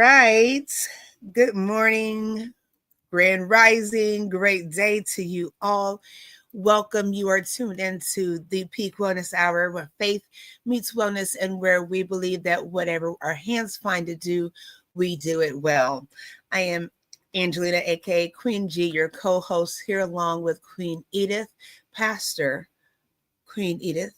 right. Good morning, grand rising, great day to you all. Welcome. You are tuned into the Peak Wellness Hour where faith meets wellness and where we believe that whatever our hands find to do, we do it well. I am Angelina, aka Queen G, your co host here along with Queen Edith, Pastor Queen Edith.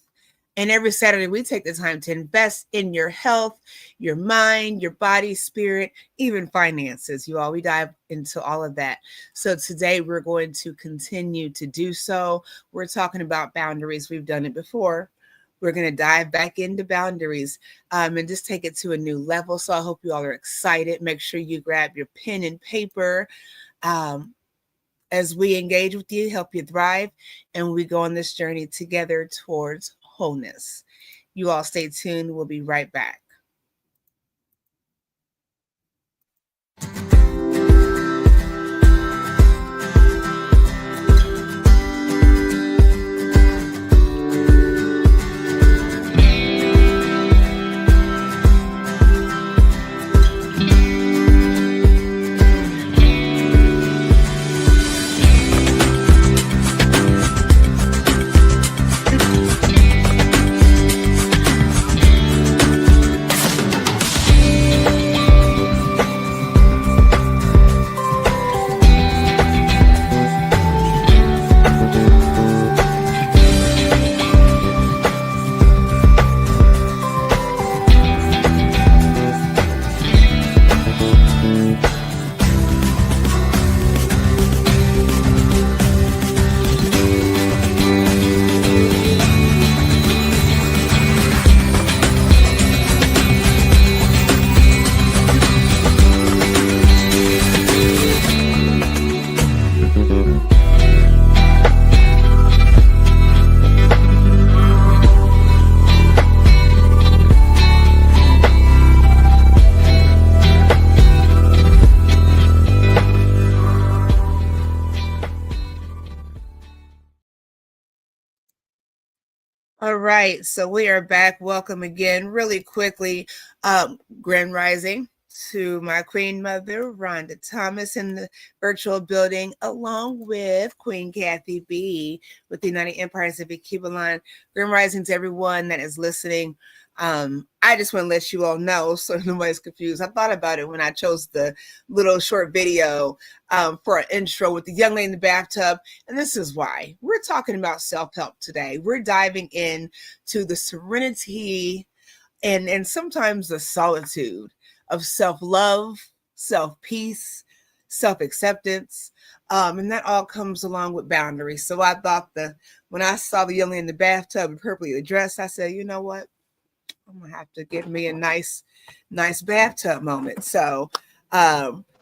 And every Saturday, we take the time to invest in your health, your mind, your body, spirit, even finances. You all, we dive into all of that. So today, we're going to continue to do so. We're talking about boundaries. We've done it before. We're going to dive back into boundaries and just take it to a new level. So I hope you all are excited. Make sure you grab your pen and paper. As we engage with you, help you thrive, and we go on this journey together towards wholeness. You all stay tuned. We'll be right back. All right, so we are back. Welcome again, really quickly. Grand Rising to my Queen Mother, Rhonda Thomas, in the virtual building, along with Queen Kathy B with the United Empires of Equivalent. Grand Rising to everyone that is listening. I just want to let you all know so nobody's confused. I thought about it when I chose the little short video for an intro with the young lady in the bathtub. And this is why. We're talking about self-help today. We're diving in to the serenity and sometimes the solitude of self-love, self-peace, self-acceptance. And that all comes along with boundaries. So I thought when I saw the young lady in the bathtub appropriately dressed, I said, you know what? I'm gonna have to give me a nice bathtub moment. So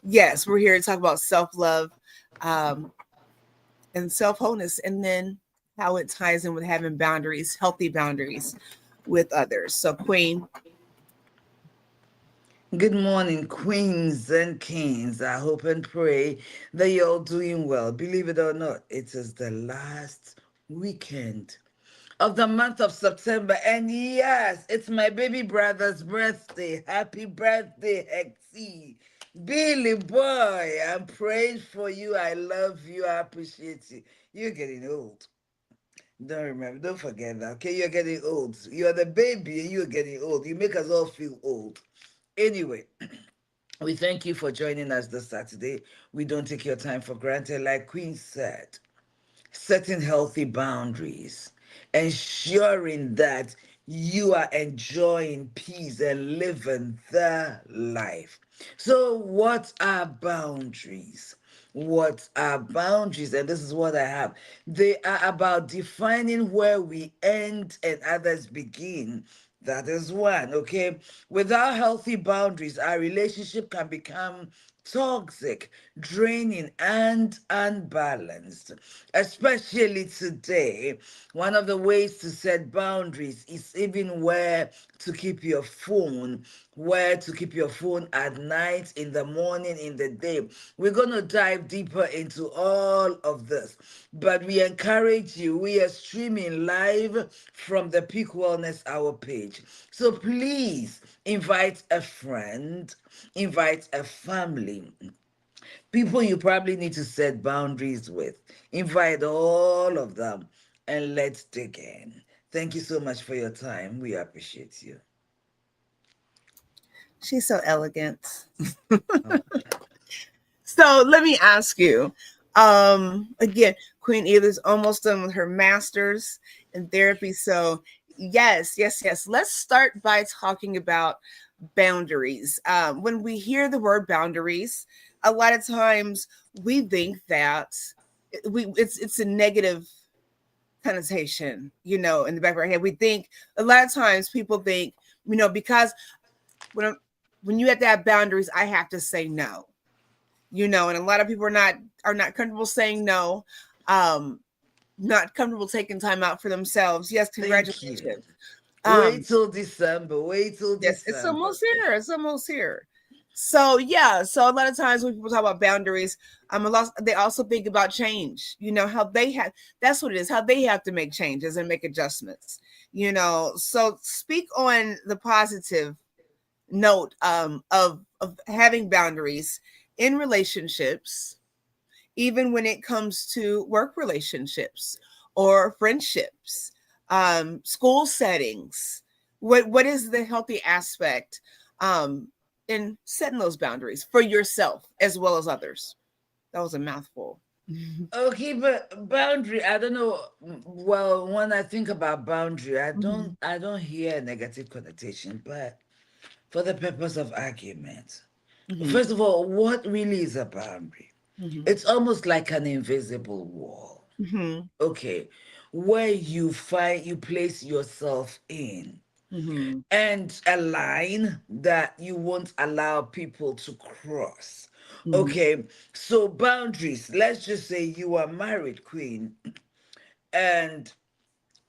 yes, we're here to talk about self-love and self-wholeness, and then how it ties in with having boundaries, healthy boundaries with others. So Queen. Good morning, queens and kings. I hope and pray that you're all doing well. Believe it or not, it is the last weekend of the month of September. And yes, it's my baby brother's birthday. Happy birthday, Hexie. Billy boy, I'm praying for you. I love you. I appreciate you. You're getting old. Don't forget that, okay? You're getting old. You're the baby and you're getting old. You make us all feel old. Anyway, we thank you for joining us this Saturday. We don't take your time for granted. Like Queen said, setting healthy boundaries, ensuring that you are enjoying peace and living the life. So, what are boundaries? What are boundaries? And this is what I have. They are about defining where we end and others begin. That is one, okay? Without healthy boundaries, our relationship can become toxic, draining, and unbalanced. Especially today, one of the ways to set boundaries is even where to keep your phone at night, in the morning, in the day. We're going to dive deeper into all of this, but we encourage you. We are streaming live from the Peak Wellness Hour page. So please invite a friend, Invite a family, people you probably need to set boundaries with. Invite all of them and let's dig in. Thank you so much for your time. We appreciate you. She's so elegant. Oh, So let me ask you, again, Queen Edith's almost done with her master's in therapy. So yes. Let's start by talking about boundaries. When we hear the word boundaries, a lot of times we think that it's a negative connotation, in the back of our head. We think a lot of times people think, because when when you have to have boundaries, I have to say no, and a lot of people are not comfortable saying no, um not comfortable taking time out for themselves. Yes, thank you. congratulations. um Wait till December. Wait till yes, it's December. almost here, so yeah, so a lot of times when people talk about boundaries, they also think about change, how they have, that's what it is, how they have to make changes and make adjustments, so speak on the positive note, of having boundaries in relationships, even when it comes to work relationships or friendships, school settings. What is the healthy aspect, um, in setting those boundaries for yourself as well as others? That was a mouthful. Okay, but boundary, I don't know. Well, when I think about boundary, Mhm, I don't hear a negative connotation, but for the purpose of argument, mhm, first of all, what really is a boundary? mhm, It's almost like an invisible wall. mhm, Okay, where you place yourself in, mhm, and a line that you won't allow people to cross. mhm, Okay, so boundaries. Let's just say you are married, Queen, and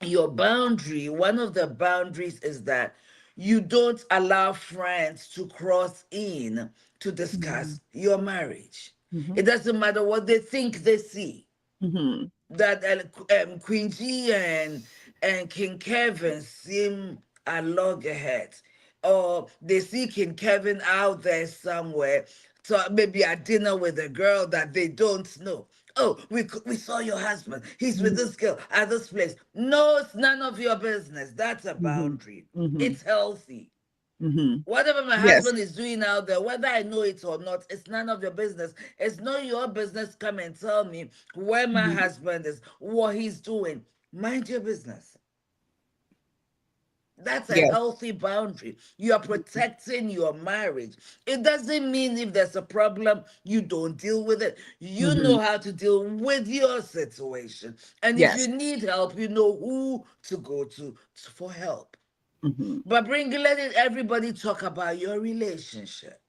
your boundary, one of the boundaries is that you don't allow friends to cross in to mhm, discuss your marriage. mhm, It doesn't matter what they think they see, mhm, that Queen G and King Kevin seem a loggerheads, or they see King Kevin out there somewhere, so maybe at dinner with a girl that they don't know. Oh, we saw your husband. He's with mhm, this girl at this place. No, it's none of your business. That's a mhm, boundary. mhm, It's healthy. mhm. Whatever my Yes. husband is doing out there, whether I know it or not, it's none of your business. It's not your business. Come and tell me where my Mhm. husband is, what he's doing. Mind your business. That's a Yes. healthy boundary. You are protecting your marriage. It doesn't mean if there's a problem, you don't deal with it. You know Mhm. how to deal with your situation. And if you Yes. need help, you know who to go to for help. Mhm. But letting everybody talk about your relationship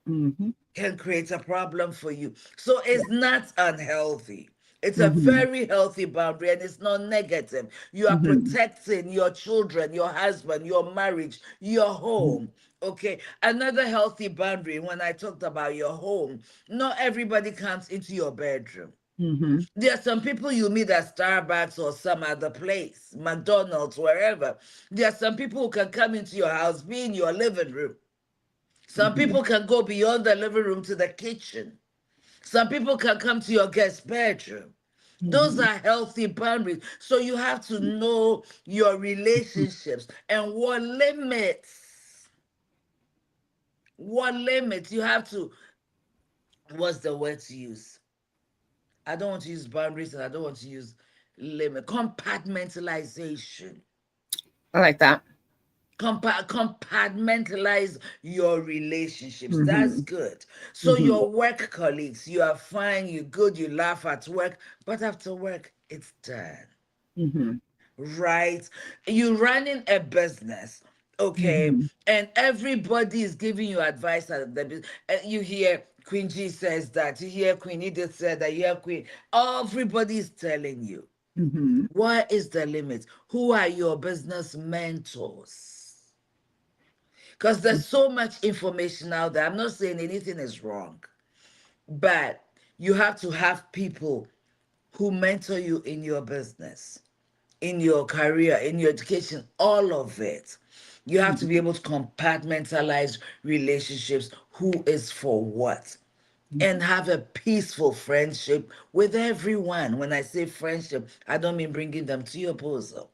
Mhm. can create a problem for you. So it's not unhealthy. It's a Mhm. very healthy boundary and it's not negative. You are Mhm. protecting your children, your husband, your marriage, your home. Okay. Another healthy boundary, when I talked about your home, not everybody comes into your bedroom. Mhm. There are some people you meet at Starbucks or some other place, McDonald's, wherever. There are some people who can come into your house, be in your living room. Some Mhm. people can go beyond the living room to the kitchen. Some people can come to your guest bedroom. Those Mhm. are healthy boundaries. So you have to know your relationships and what limits you have to, what's the word to use? I don't want to use boundaries and I don't want to use limit. Compartmentalization. I like that. Compartmentalize your relationships. That's Mhm. good. So Mhm. your work colleagues, you are fine, you're good, you laugh at work, but after work, it's done. Mhm. Right? You're running a business, okay, Mhm. and everybody is giving you advice at the business. You hear Queen G says that, you hear Queen Edith said that, you hear Queen, everybody is telling you. Mhm. What is the limit? Who are your business mentors? Because there's so much information out there. I'm not saying anything is wrong, but you have to have people who mentor you in your business, in your career, in your education, all of it. You have to be Mhm. able to compartmentalize relationships, who is for what, and have a peaceful friendship with everyone. When I say friendship, I don't mean bringing them to your bosom.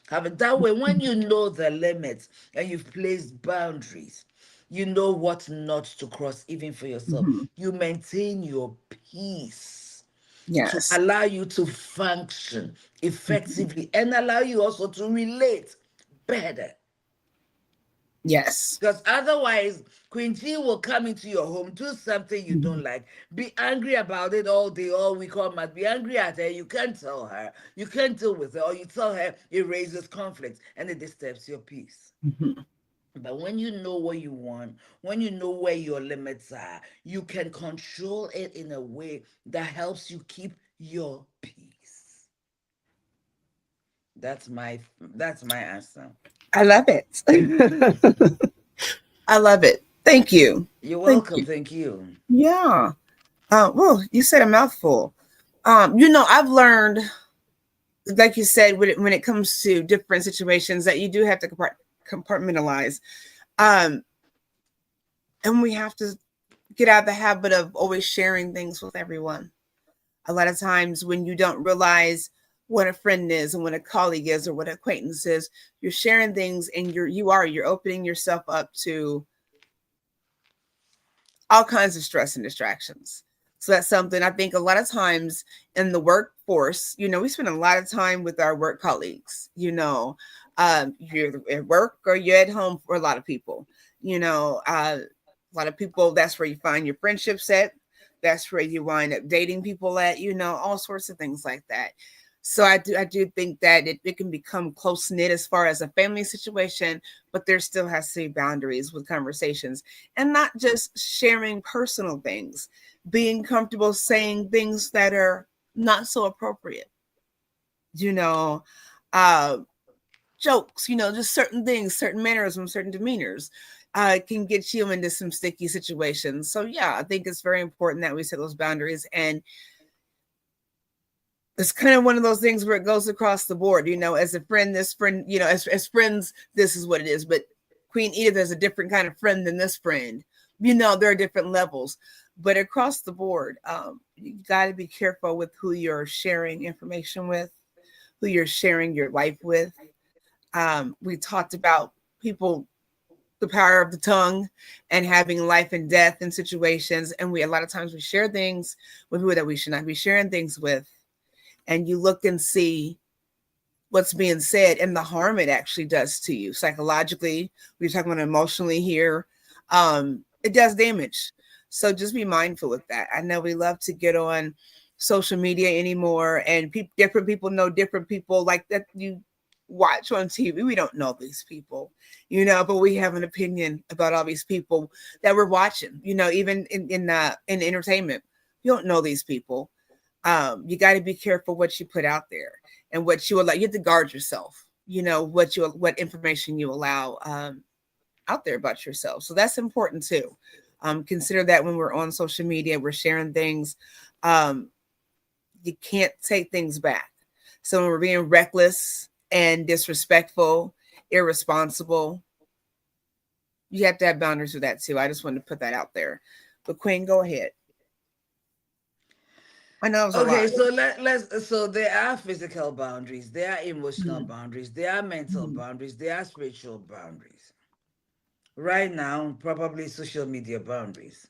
Have it that way. When you know the limits and you've placed boundaries, you know what not to cross, even for yourself. Mhm. You maintain your peace to Yes. allow you to function Mhm. effectively and allow you also to relate better. Yes. Because otherwise, Queen G will come into your home, do something you Mhm. don't like, be angry about it all day, all week, all month, be angry at her. You can't tell her, you can't deal with her, or you tell her, it raises conflict and it disturbs your peace. Mhm. But when you know what you want, when you know where your limits are, you can control it in a way that helps you keep your peace. That's my answer. I love it. I love it. Thank you. You're Thank welcome. you. Thank you. Yeah. Well, you said a mouthful. I've learned, like you said, when it comes to different situations, that you do have to compartmentalize. Um, and we have to get out of the habit of always sharing things with everyone. A lot of times when you don't realize what a friend is and what a colleague is or what an acquaintance is, you're sharing things and you're opening yourself up to all kinds of stress and distractions. So that's something I think a lot of times in the workforce, we spend a lot of time with our work colleagues. You're at work or you're at home for a lot of people. A lot of people, that's where you find your friendships at. That's where you wind up dating people at, all sorts of things like that. So I do think that it can become close knit as far as a family situation, but there still has to be boundaries with conversations and not just sharing personal things, being comfortable saying things that are not so appropriate, you know, uh, jokes, just certain things, certain mannerisms, certain demeanors can get you into some sticky situations. So, yeah, I think it's very important that we set those boundaries. And it's kind of one of those things where it goes across the board, as a friend, this friend, as friends, this is what it is. But Queen Edith is a different kind of friend than this friend. There are different levels, but across the board, you got to be careful with who you're sharing information with, who you're sharing your life with. We talked about people, the power of the tongue, and having life and death in situations. And a lot of times we share things with people that we should not be sharing things with, and you look and see what's being said and the harm it actually does to you psychologically. We're talking about emotionally here. It does damage. So just be mindful of that. I know we love to get on social media anymore, and different people know different people like that you watch on TV. We don't know these people, but we have an opinion about all these people that we're watching. Even in entertainment, you don't know these people. You got to be careful what you put out there and what you allow. You have to guard yourself. What information you allow out there about yourself. So that's important too. Consider that when we're on social media, we're sharing things. Um, you can't take things back. So when we're being reckless and disrespectful, irresponsible, you have to have boundaries with that too. I just wanted to put that out there. But Queen, go ahead. I know it was a lot. Okay, so so there are physical boundaries, there are emotional Mhm. boundaries, there are mental Mhm. boundaries, there are spiritual boundaries. Right now, probably social media boundaries.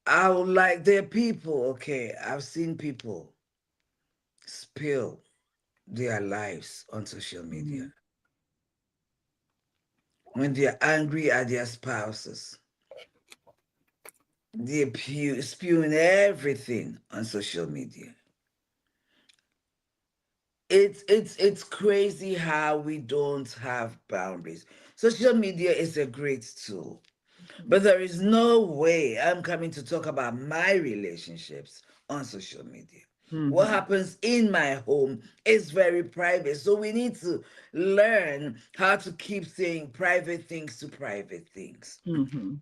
I would like there are people, okay, I've seen people spill their lives on social media Mhm. when they're angry at their spouses. They're spewing everything on social media. It's crazy how we don't have boundaries. Social media is a great tool, but there is no way I'm coming to talk about my relationships on social media. What Mhm. happens in my home is very private. So we need to learn how to keep saying private things to private things. Mhm.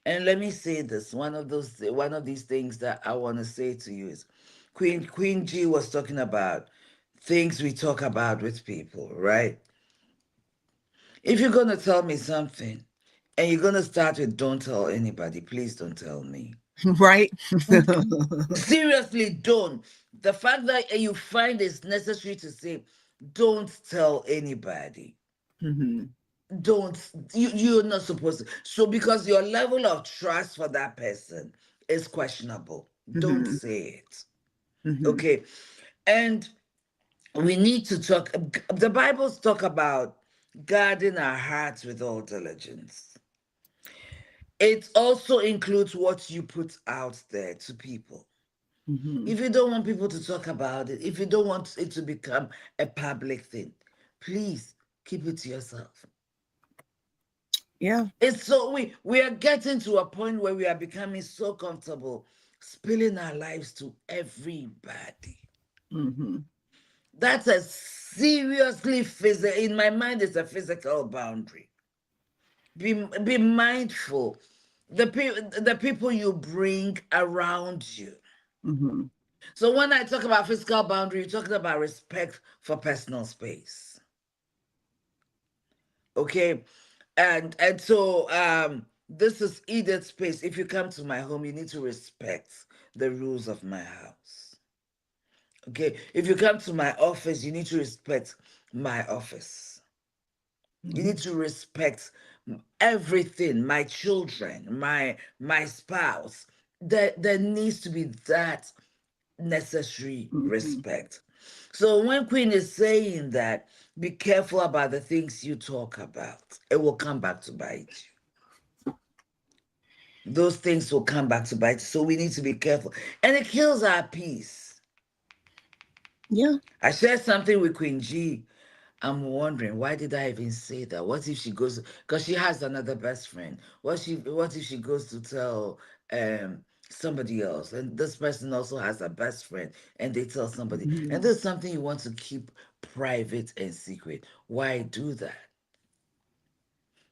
And let me say this, one of these things that I want to say to you is Queen G was talking about things we talk about with people, right? If you're going to tell me something and you're going to start with don't tell anybody, please don't tell me. Right? Seriously, don't. The fact that you find it's necessary to say, don't tell anybody. Hmm. Don't, you're not supposed to. So, because your level of trust for that person is questionable, don't Hmm. say it. Hmm. Okay. And we need to talk, the Bibles talk about guarding our hearts with all diligence. It also includes what you put out there to people. Hmm. If you don't want people to talk about it, if you don't want it to become a public thing, please keep it to yourself. Yeah. It's so we are getting to a point where we are becoming so comfortable spilling our lives to everybody. Hmm. That's a seriously physical, in my mind, it's a physical boundary. Be mindful. The people you bring around you. Hmm. So when I talk about physical boundary, you're talking about respect for personal space. Okay. And so this is Edith's space. If you come to my home, you need to respect the rules of my house. Okay. If you come to my office, you need to respect my office. You need to respect everything, my children, my spouse. There needs to be that necessary Hmm. respect. So when Queen is saying that, be careful about the things you talk about. It will come back to bite you. Those things will come back to bite you. So we need to be careful. And it kills our peace. Yeah. I shared something with Queen G. I'm wondering, why did I even say that? What if she goes, because she has another best friend. What if she goes to tell somebody else, and this person also has a best friend, and they tell somebody, and Hmm. there's something you want to keep private and secret. Why do that?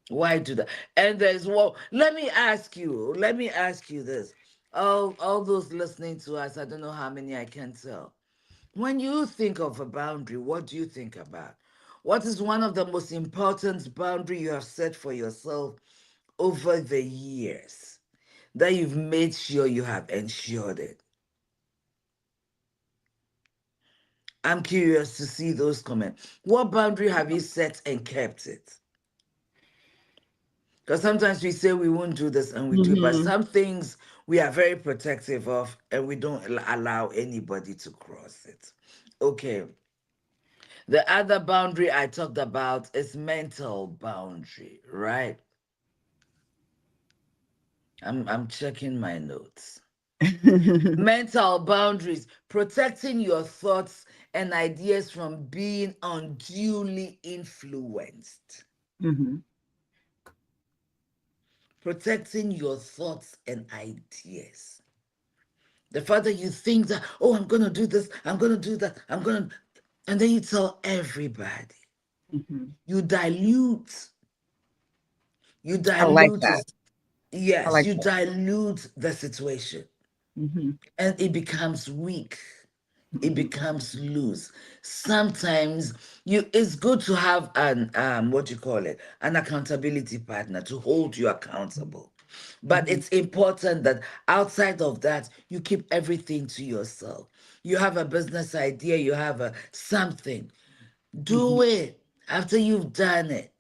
Why do that? And there's, well, let me ask you this. All those listening to us, I don't know how many I can tell. When you think of a boundary, what do you think about? What is one of the most important boundary you have set for yourself over the years that you've made sure you have ensured it? I'm curious to see those comments. What boundary have you set and kept it? Because sometimes we say we won't do this and we do, but Hmm. some things we are very protective of and we don't allow anybody to cross it. Okay. The other boundary I talked about is mental boundary, right? I'm checking my notes. Mental boundaries, protecting your thoughts and ideas from being unduly influenced. Hmm. Protecting your thoughts and ideas. The fact that you think that, oh, I'm gonna do this, I'm gonna do that, and then you tell everybody. Hmm. You dilute, you I like dilute that. it. I Yes, like you that. dilute the situation Hmm. and it becomes weak. It Hmm. becomes loose. Sometimes it's good to have an what do you call it? An accountability partner to hold you accountable. But Hmm. it's important that outside of that, you keep everything to yourself. You have a business idea, you have a something. Hmm. Do it after you've done it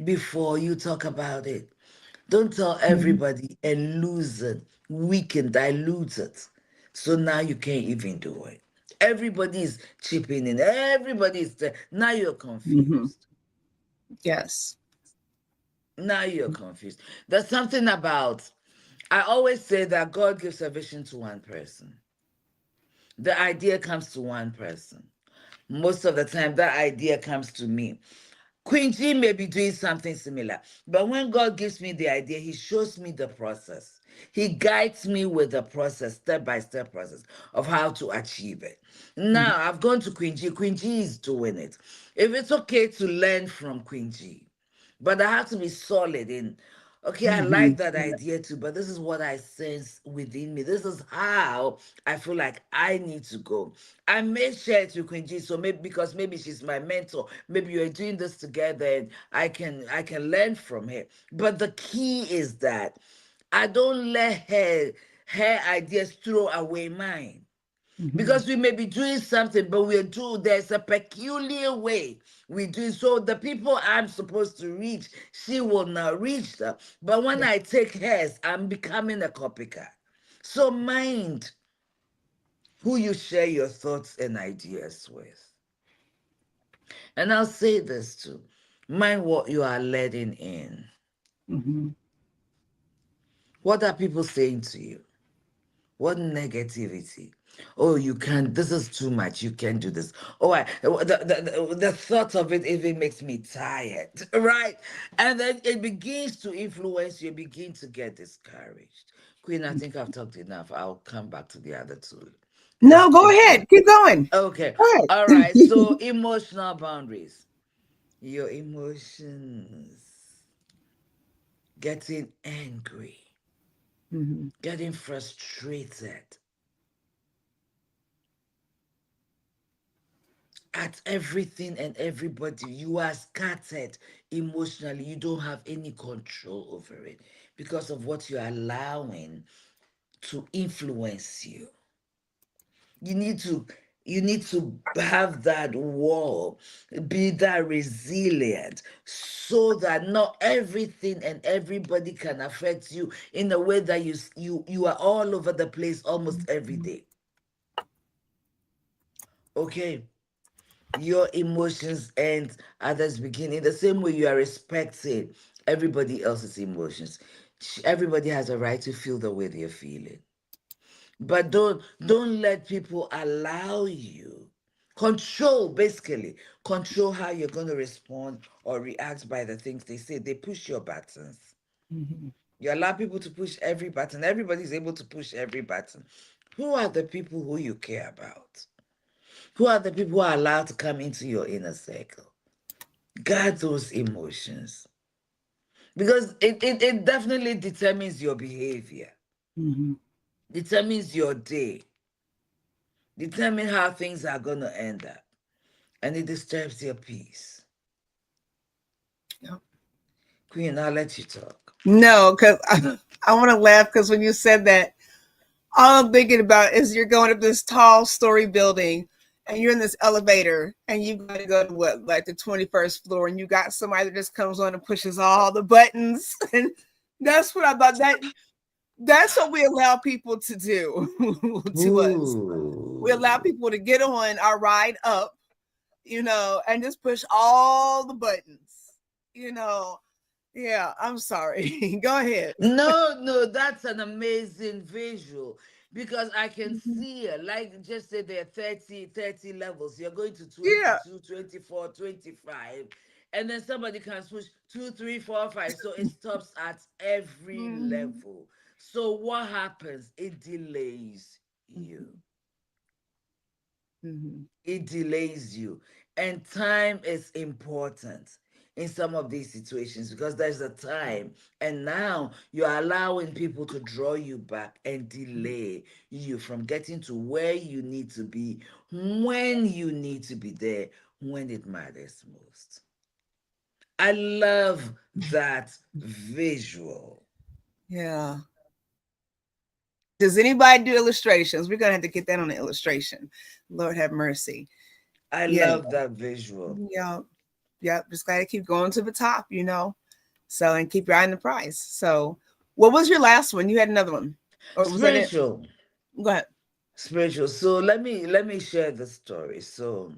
before you talk about it. Don't tell Hmm. everybody and lose it, weaken, dilute it. So now you can't even do it. Everybody is chipping in. Everybody is there. Now you're Hmm. confused. Yes. Now you're confused. There's something about, I always say that God gives a vision to one person. The idea comes to one person. Most of the time, that idea comes to me. Queen G may be doing something similar, but when God gives me the idea, He shows me the process. He guides me with the process, step by step process of how to achieve it. Hmm. Now, I've gone to Queen G. Queen G is doing it. If it's okay to learn from Queen G, but I have to be solid in. Okay, I like Mhm. that idea too, but this is what I sense within me. This is how I feel like I need to go. I may share it with Queen G, so maybe because maybe she's my mentor, maybe you're doing this together and I can learn from her. But the key is that I don't let her ideas throw away mine. Mhm. Because we may be doing something, but there's a peculiar way we do it. So the people I'm supposed to reach, she will not reach them. But when Yeah. I take hers, I'm becoming a copycat. So mind who you share your thoughts and ideas with. And I'll say this too. Mind what you are letting in. Mhm. What are people saying to you? What negativity? Oh, you can't. This is too much. You can't do this. Oh, the thought of it even makes me tired, right? And then it begins to influence you. Begin to get discouraged. Queen, I think I've talked enough. I'll come back to the other two. No, go It's ahead. Keep going. okay. Go All ahead. right. So emotional boundaries. Your emotions. Getting angry. Mhm. Getting frustrated at everything and everybody. You are scattered emotionally. You don't have any control over it because of what you're allowing to influence you. You need to you need to have that wall, be that resilient, so that not everything and everybody can affect you in a way that you are all over the place almost every day. Okay, your emotions and others begin in the same way you are respecting everybody else's emotions. Everybody has a right to feel the way they're feeling, but don't let people allow you control, basically control how you're going to respond or react by the things they say. They push your buttons. Mhm. You allow people to push every button. Everybody's able to push every button. Who are the people who you care about? Who are the people who are allowed to come into your inner circle? Guard those emotions, because it definitely determines your behavior, Mhm. determines your day, determine how things are going to end up, and it disturbs your peace. Yeah. Queen, I'll let you talk. No, because I want to laugh because when you said that, all I'm thinking about is you're going up this tall story building and you're in this elevator and you got to go to what, like the 21st floor, and you got somebody that just comes on and pushes all the buttons. And that's what I thought that's what we allow people to do to us. We allow Ooh. people to get on our ride up, and just push all the buttons, you know. Yeah, I'm sorry. Go ahead. No, no, that's an amazing visual, because I can Mhm. see it. Like, just say there are 30 levels. You're going to Yeah. 22, 24, 25, and then somebody can switch 2, 3, 4, 5. So it stops at every Mhm. level. So what happens? It delays you. Mhm. Mhm. It delays you. And time is important in some of these situations, because there's a time, and now you're allowing people to draw you back and delay you from getting to where you need to be, when you need to be there, when it matters most. I love that visual. Yeah. Does anybody do illustrations? We're gonna have to get that on the illustration. Lord have mercy. I Yeah. love that visual. Yeah. Yeah. Just gotta keep going to the top. So, and keep your eye on the prize. So what was your last one? You had another one. Or was that it? Spiritual. Go ahead. Spiritual. So let me share the story. So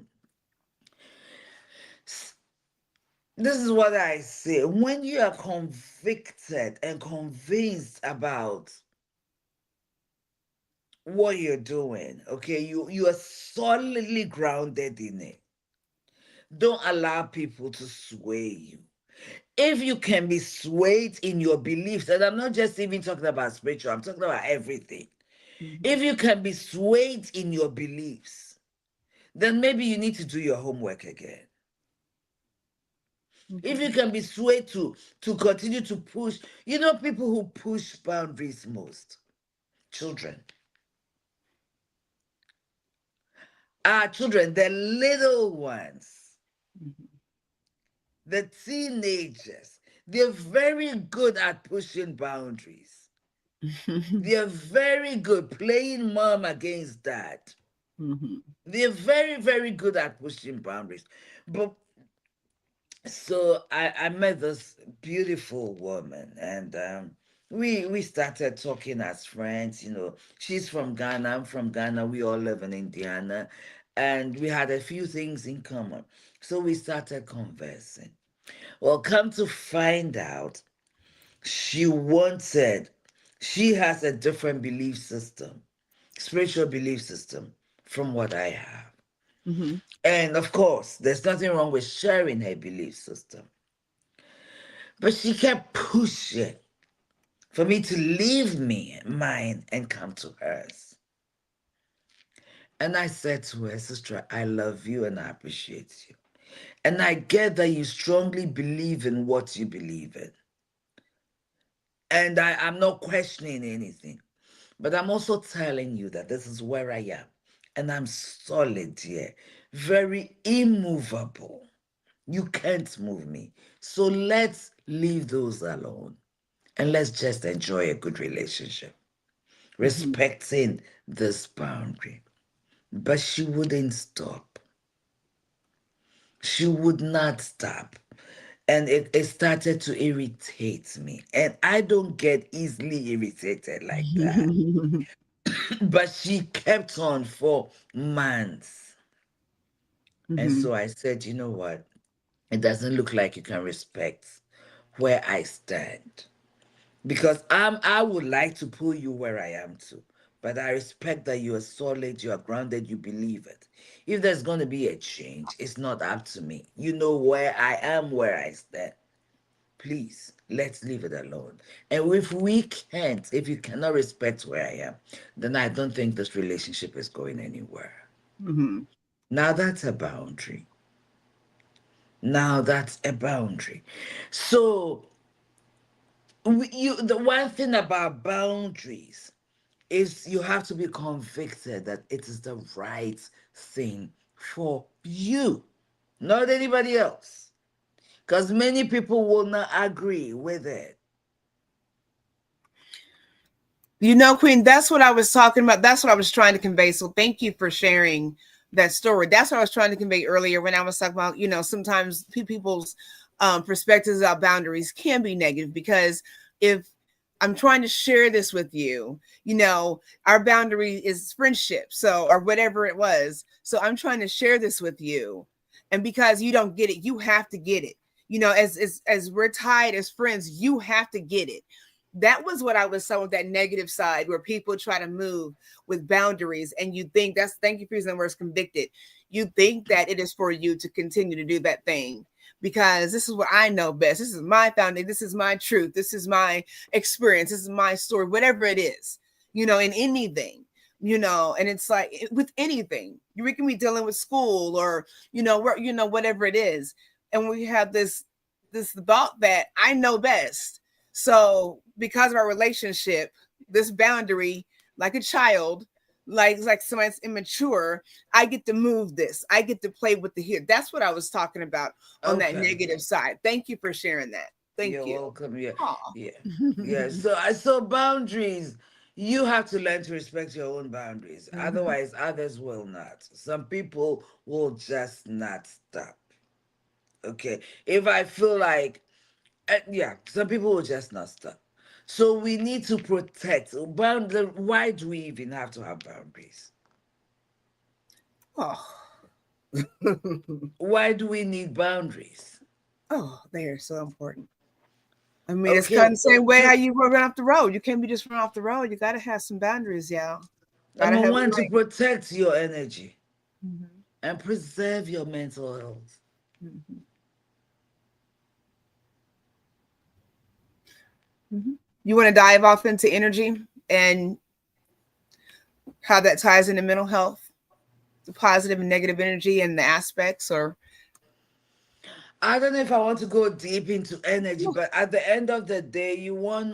this is what I say. When you are convicted and convinced about what you're doing, okay, you are solidly grounded in it. Don't allow people to sway you. If you can be swayed in your beliefs, and I'm not just even talking about spiritual, I'm talking about everything. Mhm. If you can be swayed in your beliefs, then maybe you need to do your homework again. If you Mhm. can be swayed to continue to push, people who push boundaries most, children. Our children, the little ones, the teenagers, they're very good at pushing boundaries. Mhm. They're very good playing mom against dad. Mhm. They're very, very good at pushing boundaries. But so I met this beautiful woman, and we started talking as friends. She's from Ghana, I'm from Ghana, we all live in Indiana, and we had a few things in common. So we started conversing. Well, come to find out, she has a different belief system, spiritual belief system, from what I have. Mhm. And of course, there's nothing wrong with sharing her belief system. But she kept pushing for me to leave mine and come to hers. And I said to her, sister, I love you and I appreciate you. And I get that you strongly believe in what you believe in. And I'm not questioning anything. But I'm also telling you that this is where I am. And I'm solid here, very immovable. You can't move me. So let's leave those alone and let's just enjoy a good relationship, Mhm. respecting this boundary. But she wouldn't stop. She would not stop. And it started to irritate me. And I don't get easily irritated like that. But she kept on for months. And Mhm. so I said, you know what? It doesn't look like you can respect where I stand. Because I would like to pull you where I am too. But I respect that you are solid, you are grounded, you believe it. If there's going to be a change, it's not up to me. You know where I am, where I stand. Please, let's leave it alone. And if you cannot respect where I am, then I don't think this relationship is going anywhere. Mhm. Now that's a boundary. Now that's a boundary. So, the one thing about boundaries is you have to be convicted that it is the right thing for you, not anybody else. Because many people will not agree with it. Queen, that's what I was talking about. That's what I was trying to convey. So thank you for sharing that story. That's what I was trying to convey earlier when I was talking about, sometimes people's perspectives about boundaries can be negative because if I'm trying to share this with you, our boundary is friendship. So, or whatever it was. So I'm trying to share this with you. And because you don't get it, you have to get it. As we're tied as friends, you have to get it. That was what I was saying with that negative side where people try to move with boundaries and you think thank you for using the words convicted. You think that it is for you to continue to do that thing because this is what I know best. This is my foundation. This is my truth. This is my experience. This is my story, whatever it is, in anything, and it's like with anything, you can be dealing with school or, whatever it is. And we have this thought that I know best, so because of our relationship, this boundary, like a child, like somebody's immature, I get to move this. I get to play with the here. That's what I was talking about on that Okay. negative side. Thank you for sharing that. Thank You're you. welcome. Yeah. Aw. Yeah. Yeah. So I saw boundaries. You have to learn to respect your own boundaries. Mhm. Otherwise, others will not. Some people will just not stop. Okay. If I feel like, yeah, some people will just not stop. So we need to protect. Why do we even have to have boundaries? Oh. Why do we need boundaries? Oh, they are so important. I mean, it's kind Okay. of the same way how To you run off the road. You can't be just run off the road. You got to have some boundaries, y'all. Got to Number have a one, to line. protect your energy Mhm. and preserve your mental health. Mhm. Mhm. You want to dive off into energy and how that ties into mental health, the positive and negative energy and the aspects, or I don't know if I want to go deep into energy, but at the end of the day, you want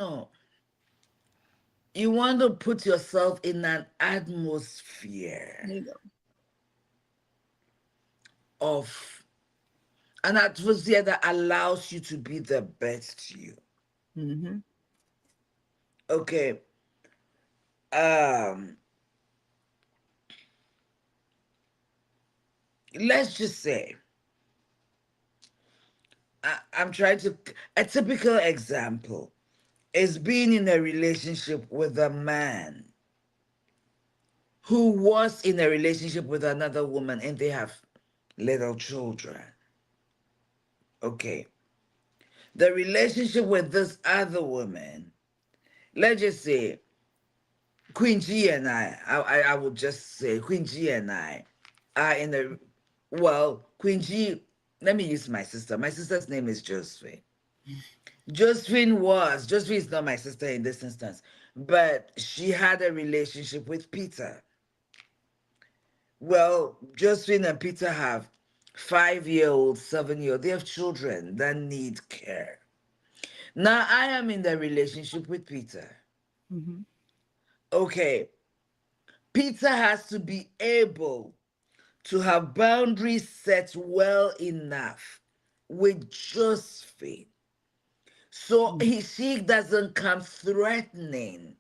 to put yourself in an atmosphere There you go. of an atmosphere that allows you to be the best you. Mm-hmm. Okay. Um, let's just say I'm trying to a typical example is being in a relationship with a man who was in a relationship with another woman and they have little children. Okay. The relationship with this other woman, let's just say Queen G and I would just say Queen G and I are in a, well, Queen G, let me use my sister. My sister's name is Josephine. Josephine is not my sister in this instance, but she had a relationship with Peter. Well, Josephine and Peter have 5-year-old, 7-year-old. They have children that need care. Now I am in the relationship with Peter. Mm-hmm. Okay, Peter has to be able to have boundaries set well enough with Josephine so she doesn't come threatening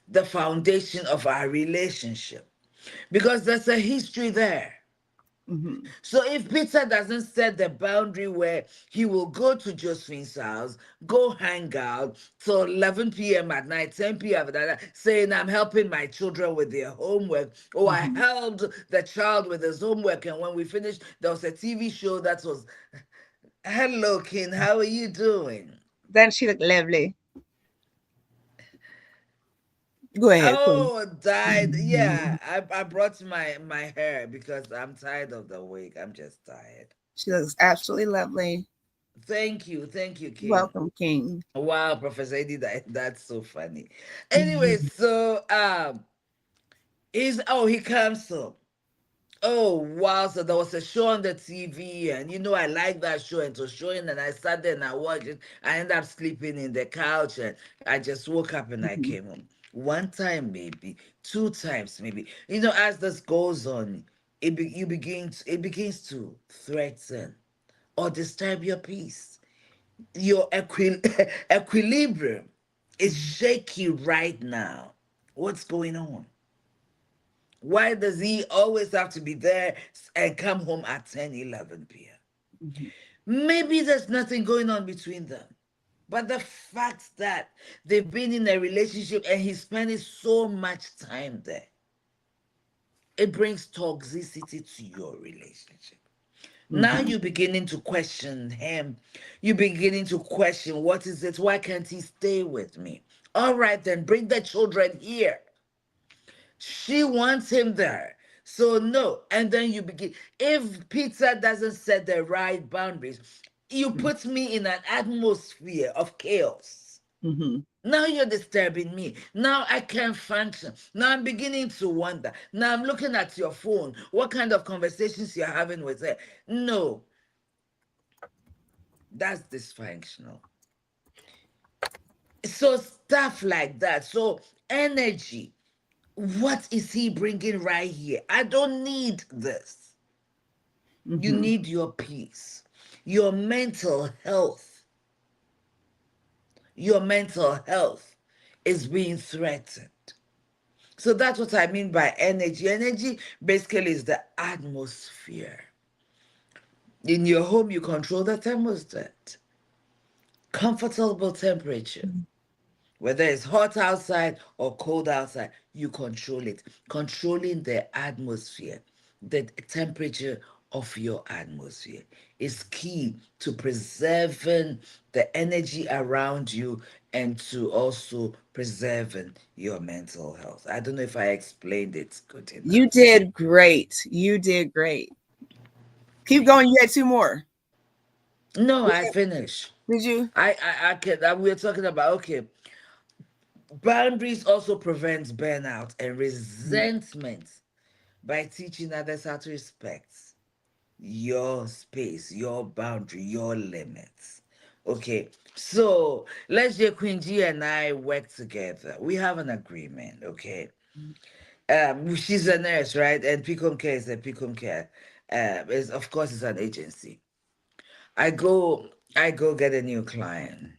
the foundation of our relationship because there's a history there. Mm-hmm. So if Peter doesn't set the boundary where he will go to Josephine's house, go hang out till 11 p.m. at night, 10 p.m. at night, saying I'm helping my children with their homework, or I Mm-hmm. helped the child with his homework, and when we finished, there was a TV show that was, "Hello, King, how are you doing?" Then she looked lovely. Go ahead, Queen. Oh, died. Yeah, I brought my hair because I'm tired of the wig. I'm just tired. She looks absolutely lovely. Thank you, King. Welcome, King. Wow, Professor Eddie, that's so funny. Anyway, so he comes up. Oh wow, so there was a show on the TV, and I like that show, and it was showing, and I sat there and I watched it. I ended up sleeping in the couch, and I just woke up and I Mhm. came home. One time, maybe, two times, maybe. As this goes on, it begins to threaten or disturb your peace. Your equilibrium is shaky right now. What's going on? Why does he always have to be there and come home at 10, 11 p.m.? Mhm. Maybe there's nothing going on between them. But the fact that they've been in a relationship and he's spending so much time there, it brings toxicity to your relationship. Now Mhm. you're beginning to question him. You're beginning to question, what is it? Why can't he stay with me? All right, then bring the children here. She wants him there. So no. And then you begin. If Peter doesn't set the right boundaries, you put me in an atmosphere of chaos. Mhm. Now you're disturbing me. Now I can't function. Now I'm beginning to wonder. Now I'm looking at your phone. What kind of conversations you're having with her? No, that's dysfunctional. So stuff like that. So energy. What is he bringing right here? I don't need this. You Mhm. need your peace, your mental health. Your mental health is being threatened. So that's what I mean by energy. Energy basically is the atmosphere. In your home, you control the thermostat, comfortable temperature. Whether it's hot outside or cold outside, you control it. Controlling the atmosphere, the temperature of your atmosphere is key to preserving the energy around you and to also preserving your mental health. I don't know if I explained it good You enough. did great. You did great. Keep going. You had two more. No, I finished. Did you? I can. We're talking about, okay. Boundaries also prevents burnout and resentment by teaching others how to respect. your space, your boundary, your limits. Okay, so let's say Queen G and I work together. We have an agreement, okay? She's a nurse, right? And Picom Care is a Picom Care. Is of course it's an agency. I go, I go get a new client.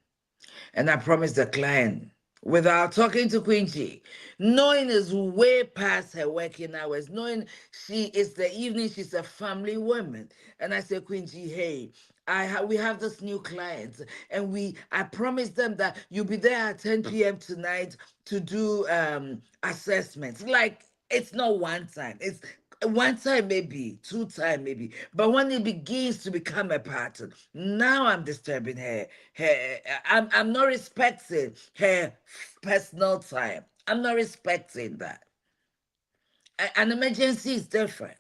And I promised the client, without talking to Queen G, knowing is way past her working hours, knowing she is the evening, she's a family woman. And I said, Queen G, hey, we have this new client, and I promised them that you'll be there at 10 p.m. tonight to do assessments. Like, it's not one time. It's one time maybe, two time maybe, but when it begins to become a pattern, now I'm disturbing her. I'm not respecting her personal time. I'm not respecting that. An emergency is different.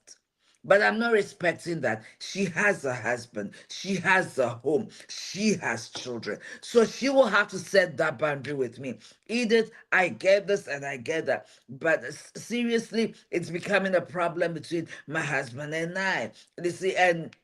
But I'm not respecting that. She has a husband. She has a home. She has children. So she will have to set that boundary with me. Edith, I get this and I get that. But seriously, it's becoming a problem between my husband and I. You see, and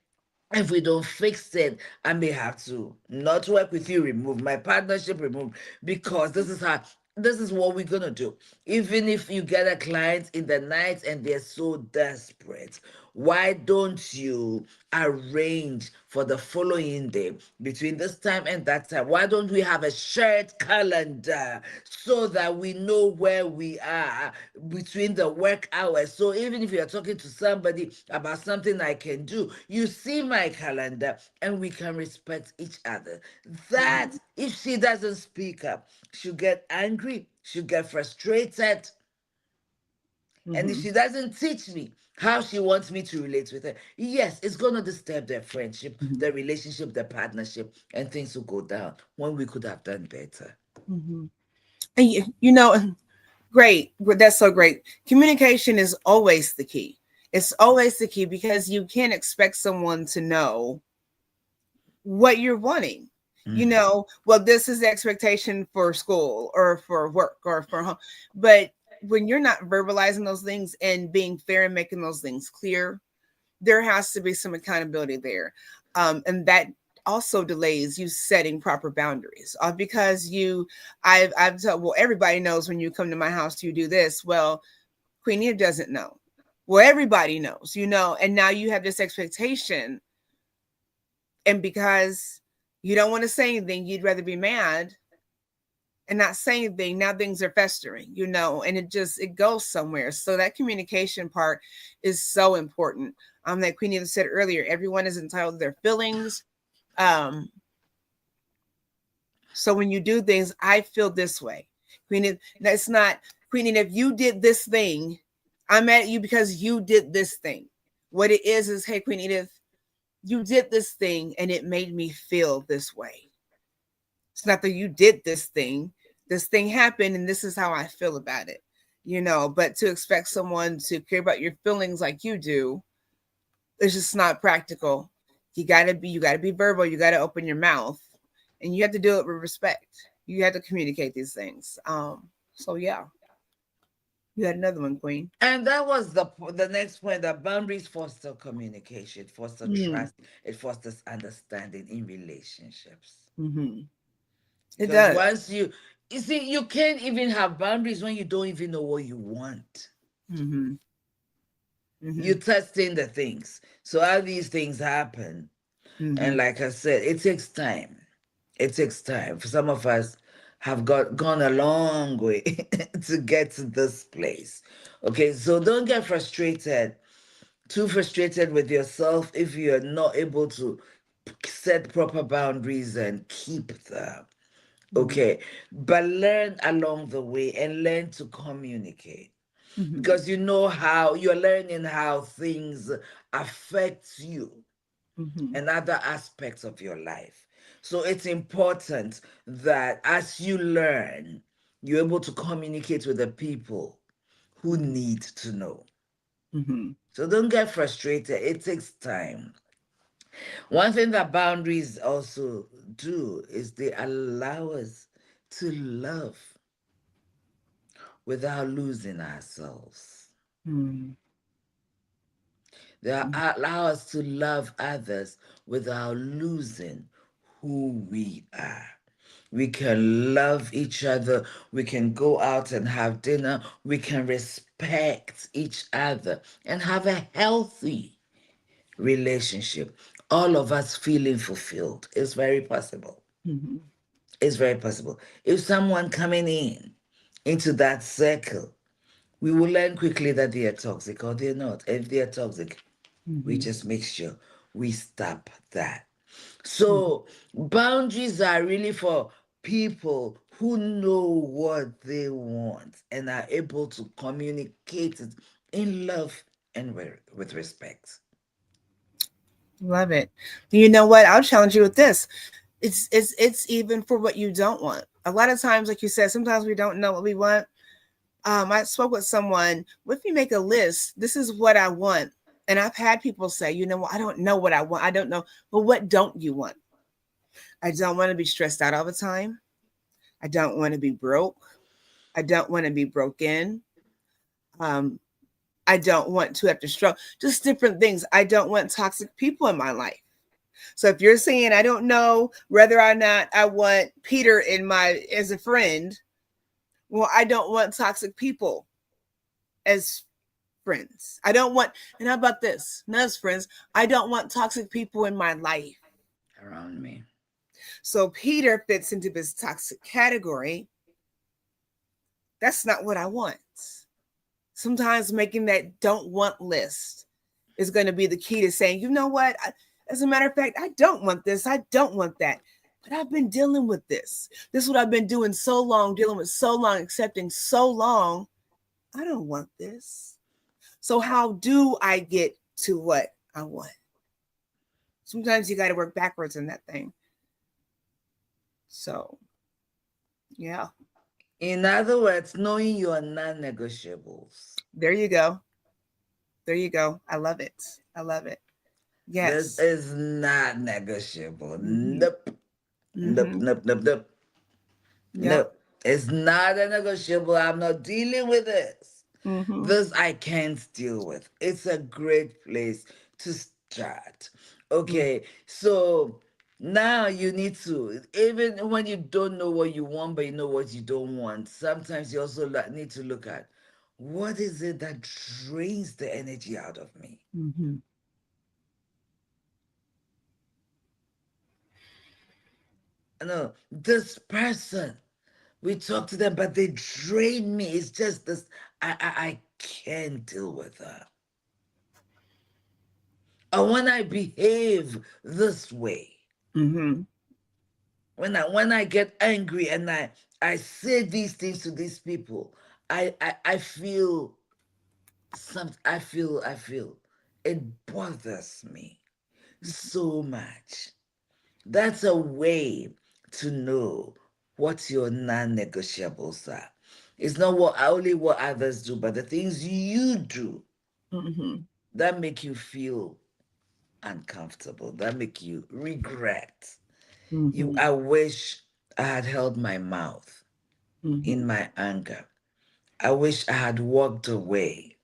if we don't fix it, I may have to not work with you, remove my partnership, remove, because this is what we're gonna do. Even if you get a client in the night and they're so desperate, why don't you arrange for the following day between this time and that time? Why don't we have a shared calendar so that we know where we are between the work hours? So even if you're talking to somebody about something I can do, you see my calendar and we can respect each other. That if she doesn't speak up, she'll get angry, she'll get frustrated, and if Mm-hmm. she doesn't teach me how she wants me to relate with her, yes, it's going to disturb their friendship, Mm-hmm. their relationship, their partnership, and things will go down when we could have done better. Mm-hmm. And great. That's so great. Communication is always the key. It's always the key because you can't expect someone to know what you're wanting. Mm, Well, this is the expectation for school or for work or for home. But when you're not verbalizing those things and being fair and making those things clear, there has to be some accountability there. And that also delays you setting proper boundaries because I've told, well, everybody knows when you come to my house, you do this. Well, Queen Eve doesn't know. Well, everybody knows, and now you have this expectation. And because you don't want to say anything, you'd rather be mad and not say anything. Now things are festering, and it goes somewhere. So that communication part is so important. Like Queen Eva said earlier, everyone is entitled to their feelings. Um, so when you do things, I feel this way. Queen Eva, that's not Queen Eva, if you did this thing, I'm mad at you because you did this thing. What it is, hey, Queen Edith, you did this thing and it made me feel this way. It's not that you did this thing. This thing happened and this is how I feel about it. But to expect someone to care about your feelings like you do, it's just not practical. You gotta be verbal, you gotta open your mouth. And you have to do it with respect. You have to communicate these things. So yeah. You had another one, Queen. and that was the next point, that boundaries foster communication, foster Mm-hmm. trust, it fosters understanding in relationships. Mm-hmm. It Because does. once you see, you can't even have boundaries when you don't even know what you want. Mm-hmm. Mm-hmm. You're testing the things. So how these things happen. Mm-hmm. And like I said, it takes time. It takes time. For some of us have gone a long way to get to this place. Okay, so don't get frustrated, too frustrated with yourself if you're not able to set proper boundaries and keep them. Okay, but learn along the way and learn to communicate, Mm-hmm. because you know how you're learning how things affect you Mm-hmm. and other aspects of your life. So it's important that as you learn, you're able to communicate with the people who need to know. Mm-hmm. So don't get frustrated. It takes time. One thing that boundaries also do is they allow us to love without losing ourselves. Mm-hmm. They allow us to love others without losing who we are. We can love each other. We can go out and have dinner. We can respect each other and have a healthy relationship. All of us feeling fulfilled. It's very possible. Mm-hmm. It's very possible. If someone coming into that circle, we will learn quickly that they are toxic or they're not. If they are toxic, we Mm-hmm. just make sure we stop that. Mm-hmm. So boundaries are really for people who know what they want and are able to communicate it in love and with respect. Love it. You know what? I'll challenge you with this. It's even for what you don't want. A lot of times, like you said, sometimes we don't know what we want. I spoke with someone. If you make a list, this is what I want, and I've had people say, you know, well, I don't know what I want. I don't know. But what don't you want? I don't want to be stressed out all the time. I don't want to be broke. I don't want to be broken. Um, I don't want to have to struggle. Just different things. I don't want toxic people in my life. So if you're saying I don't know whether or not I want Peter in my as a friend, well, I don't want toxic people as friends. I don't want, and how about this? Not as friends. I don't want toxic people in my life. Around me. So Peter fits into this toxic category. That's not what I want. Sometimes making that don't want list is going to be the key to saying, you know what? As a matter of fact, I don't want this. I don't want that. But I've been dealing with this. This is what I've been doing so long, dealing with so long, accepting so long. I don't want this. So, how do I get to what I want? Sometimes you got to work backwards in that thing. So, yeah, In other words, knowing your non-negotiables. there you go. There you go. I love it. I love it. This Yes. is not negotiable. Mm-hmm. Nope. Nope, Mm-hmm. nope, nope, nope. Yep. Nope. It's not a negotiable. I'm not dealing with this. Mm-hmm. This I can't deal with. It's a great place to start. Okay, so now you need to, even when you don't know what you want, but you know what you don't want, sometimes you also need to look at what is it that drains the energy out of me? Mm-hmm. No, this person, we talk to them, but they drain me. It's just this, I can't deal with her. Or when I behave this way, Mm-hmm. when I get angry and I say these things to these people, I feel I feel it bothers me so much. That's a way to know what your non-negotiables are. It's not what only what others do, but the things you do Mm-hmm. that make you feel uncomfortable, that make you regret. Mm-hmm. I wish I had held my mouth Mm-hmm. in my anger. I wish I had walked away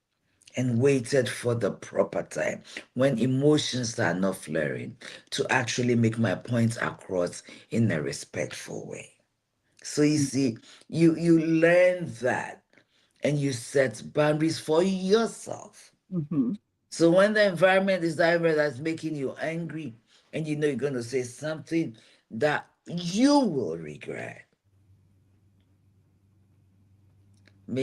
and waited for the proper time when emotions are not flaring to actually make my points across in a respectful way. So you see, you learn that and you set boundaries for yourself. Mm-hmm. So when the environment is that environment that's making you angry and you know you're going to say something that you will regret,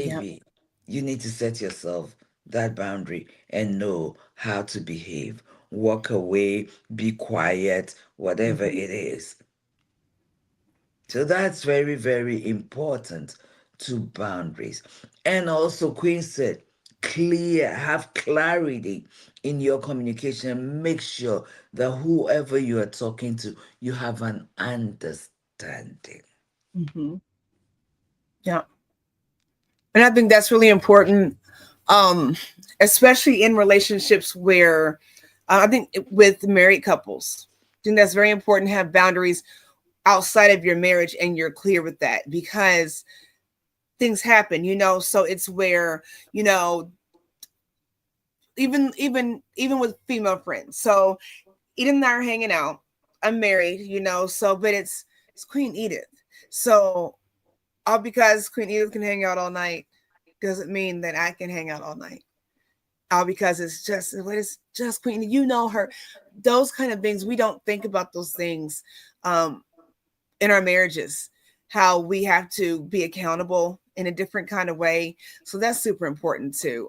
Yep. maybe you need to set yourself that boundary and know how to behave. Walk away, be quiet, whatever Mm-hmm. it is. So that's very, very important to boundaries. And also, Queen said, have clarity in your communication. Make sure that whoever you are talking to, you have an understanding. Mm-hmm. Yeah. And I think that's really important, um, especially in relationships where I think with married couples. I think that's very important to have boundaries outside of your marriage and you're clear with that because things happen, you know. So it's where, you know, even with female friends. So Edith and I are hanging out. I'm married, so but it's Queen Edith. So all because Queen Edith can hang out all night doesn't mean that I can hang out all night. All because it's just Queen. Her. Those kind of things, we don't think about those things in our marriages, how we have to be accountable in a different kind of way. So that's super important too.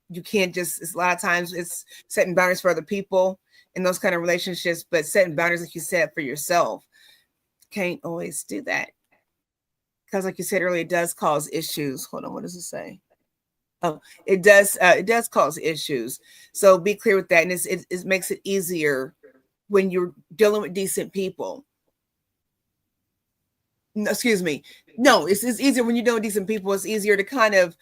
You can't just, it's a lot of times it's setting boundaries for other people in those kind of relationships, but setting boundaries, like you said, for yourself, can't always do that. Because like you said earlier, it does cause issues. Hold on, what does it say? Oh, it does cause issues. So be clear with that. And it makes it easier when you're dealing with decent people. No, excuse me. No, it's easier when you're dealing with decent people. It's easier to kind of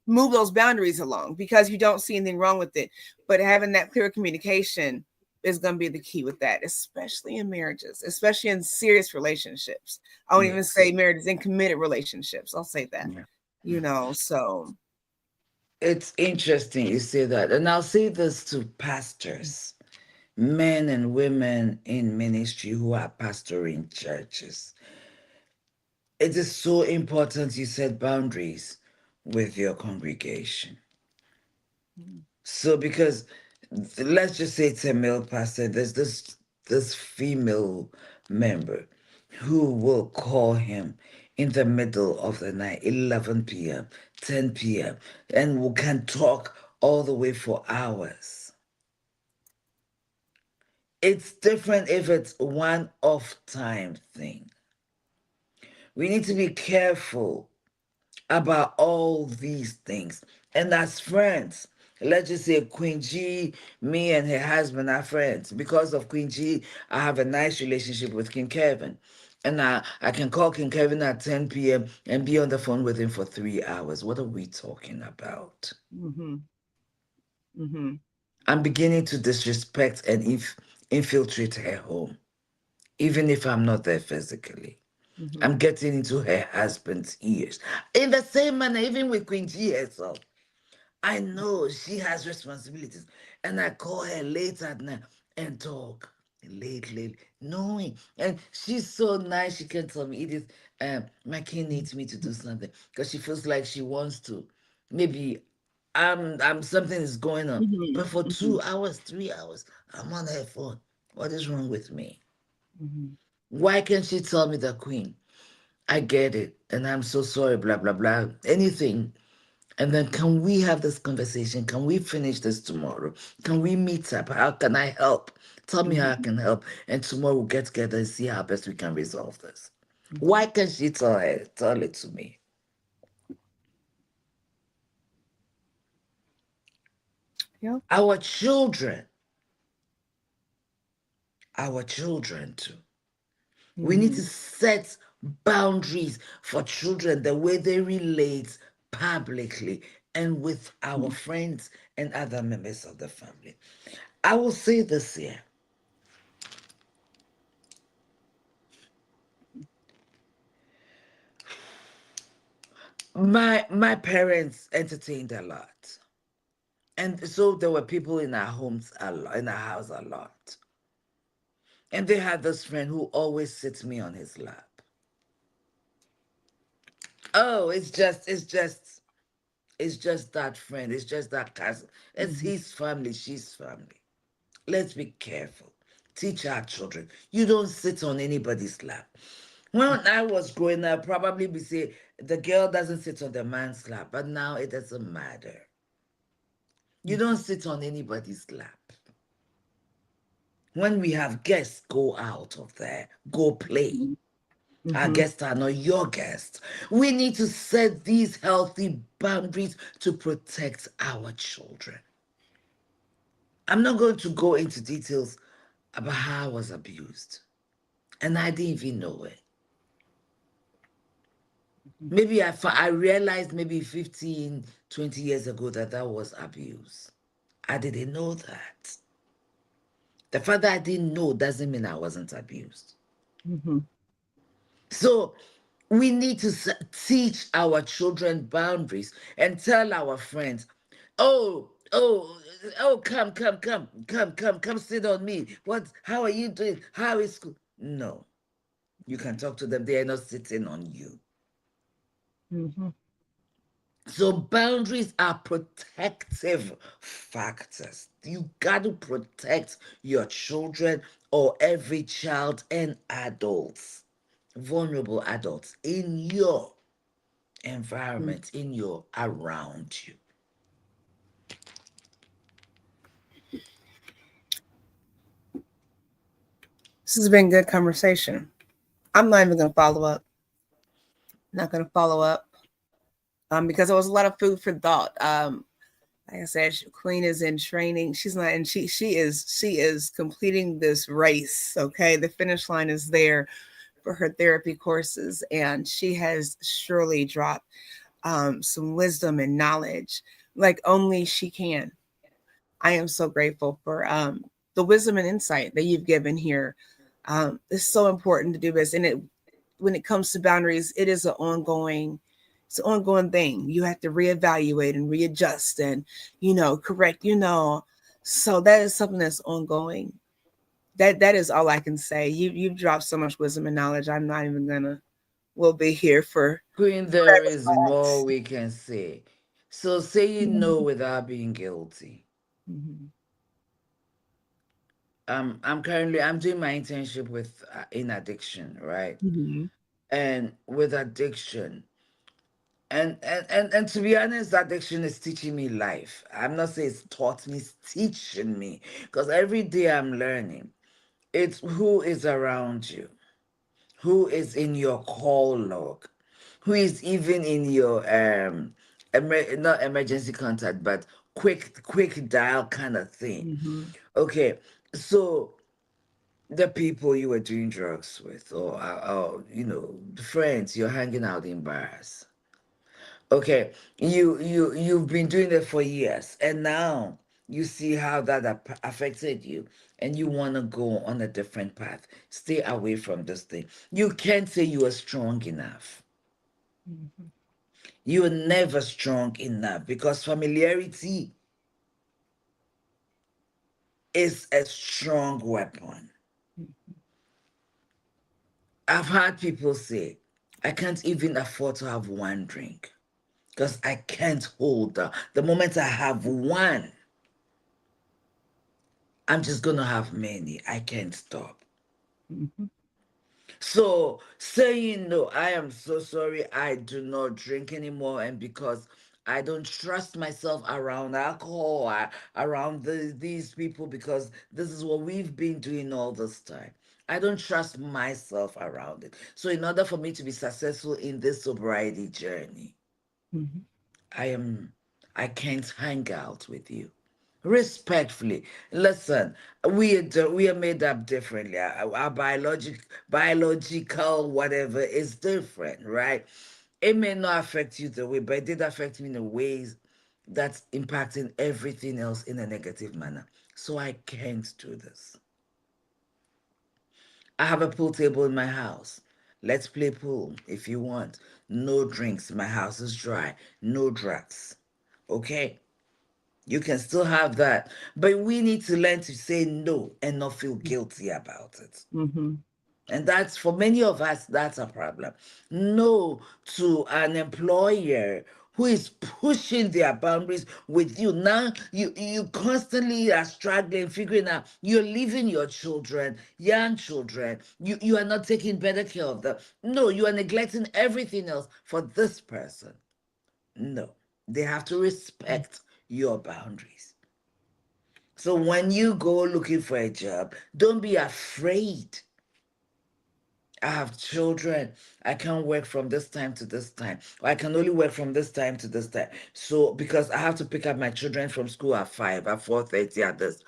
move those boundaries along because you don't see anything wrong with it. But having that clear communication is going to be the key with that, especially in marriages, especially in serious relationships. I won't even say marriages, in committed relationships. I'll say that, so. It's interesting you say that. And I'll say this to pastors, men and women in ministry who are pastoring churches. It is so important you set boundaries with your congregation. So because let's just say it's a male pastor, there's this female member who will call him in the middle of the night, 11 p.m., 10 p.m., and we can talk all the way for hours. It's different if it's one off time thing. We need to be careful about all these things. And as friends, let's just say Queen G, me and her husband are friends. Because of Queen G, I have a nice relationship with King Kevin. And I can call King Kevin at 10 p.m. and be on the phone with him for 3 hours. What are we talking about? Mm-hmm. Mm-hmm. I'm beginning to disrespect and infiltrate her home, even if I'm not there physically. Mm-hmm. I'm getting into her husband's ears. In the same manner, even with Queen G herself, I know she has responsibilities. And I call her late at night and talk. Late, knowing. And she's so nice, she can tell me, Edith, my king needs me to do something. Because she feels like she wants to. Maybe I'm something is going on. But for Mm-hmm. 2 hours, 3 hours, I'm on her phone. What is wrong with me? Mm-hmm. Why can't she tell me the queen? I get it, and I'm so sorry, blah, blah, blah. Anything. And then, can we have this conversation? Can we finish this tomorrow? Can we meet up? How can I help? Tell me how I can help. And tomorrow we'll get together and see how best we can resolve this. Mm-hmm. Why can't she tell it to me? Yep. Our children, too. We need Mm-hmm. to set boundaries for children, the way they relate publicly and with our friends and other members of the family. I will say this here. My parents entertained a lot. And so there were people in our homes a lot, in our house a lot. And they had this friend who always sits me on his lap. Oh, it's just that friend. It's just that cousin. It's Mm-hmm. his family, she's family. Let's be careful. Teach our children. You don't sit on anybody's lap. When I was growing up, probably we say the girl doesn't sit on the man's lap, but now it doesn't matter. You don't sit on anybody's lap. When we have guests, go out of there, go play. Our Mm-hmm. guests are not your guests. We need to set these healthy boundaries to protect our children. I'm not going to go into details about how I was abused, and I didn't even know it. Maybe I realized maybe 15, 20 years ago that that was abuse. I didn't know that. The fact that I didn't know doesn't mean I wasn't abused. Mm-hmm. So we need to teach our children boundaries and tell our friends, oh, Oh, oh, come, sit on me. What? How are you doing? How is school? No, you can talk to them. They are not sitting on you. Mm-hmm. So boundaries are protective factors. You got to protect your children or every child and adults, vulnerable adults in your environment, in your around you. This has been good conversation. I'm not even going to follow up. Not going to follow up because there was a lot of food for thought. Like I said, Queen is in training. She's not, and she is completing this race. Okay, the finish line is there for her therapy courses, and she has surely dropped some wisdom and knowledge like only she can. I am so grateful for the wisdom and insight that you've given here. It's so important to do this, and it when it comes to boundaries, it is it's an ongoing thing. You have to reevaluate and readjust, and correct. So that is something that's ongoing. That is all I can say. You've dropped so much wisdom and knowledge. I'm not even gonna. We'll be here for Queen, there forever is more class. we can say. So saying no without being guilty. Mm-hmm. I'm doing my internship with in addiction, right? Mm-hmm. And with addiction, and to be honest, addiction is teaching me life. I'm not saying it's taught me, it's teaching me, because every day I'm learning. It's who is around you, who is in your call log, who is even in your not emergency contact, but quick dial kind of thing. Mm-hmm. Okay, so the people you were doing drugs with, or friends you're hanging out in bars. Okay, you've been doing it for years, and now you see how that affected you, and you want to go on a different path. Stay away from this thing. You can't say you are strong enough. Mm-hmm. You are never strong enough because familiarity is a strong weapon. I've had people say, I can't even afford to have one drink because I can't hold that. The moment I have one, I'm just going to have many. I can't stop. Mm-hmm. So saying no, I am so sorry, I do not drink anymore, and because I don't trust myself around alcohol, around these people, because this is what we've been doing all this time. I don't trust myself around it. So in order for me to be successful in this sobriety journey, Mm-hmm. I am I can't hang out with you. Respectfully, listen, we are made up differently. Our biological whatever is different, right? It may not affect you the way, but it did affect me in a ways that's impacting everything else in a negative manner. So I can't do this. I have a pool table in my house. Let's play pool if you want. No drinks. My house is dry. No drugs. Okay? You can still have that. But we need to learn to say no and not feel guilty about it. Mm-hmm. And that's for many of us, that's a problem. No to an employer who is pushing their boundaries with you. Now you constantly are struggling, figuring out you're leaving your children, young children. You are not taking better care of them. No, you are neglecting everything else for this person. No. They have to respect your boundaries. So when you go looking for a job, don't be afraid. I have children. I can't work from this time to this time. Or I can only work from this time to this time. So because I have to pick up my children from school at 5, at 4:30, at this.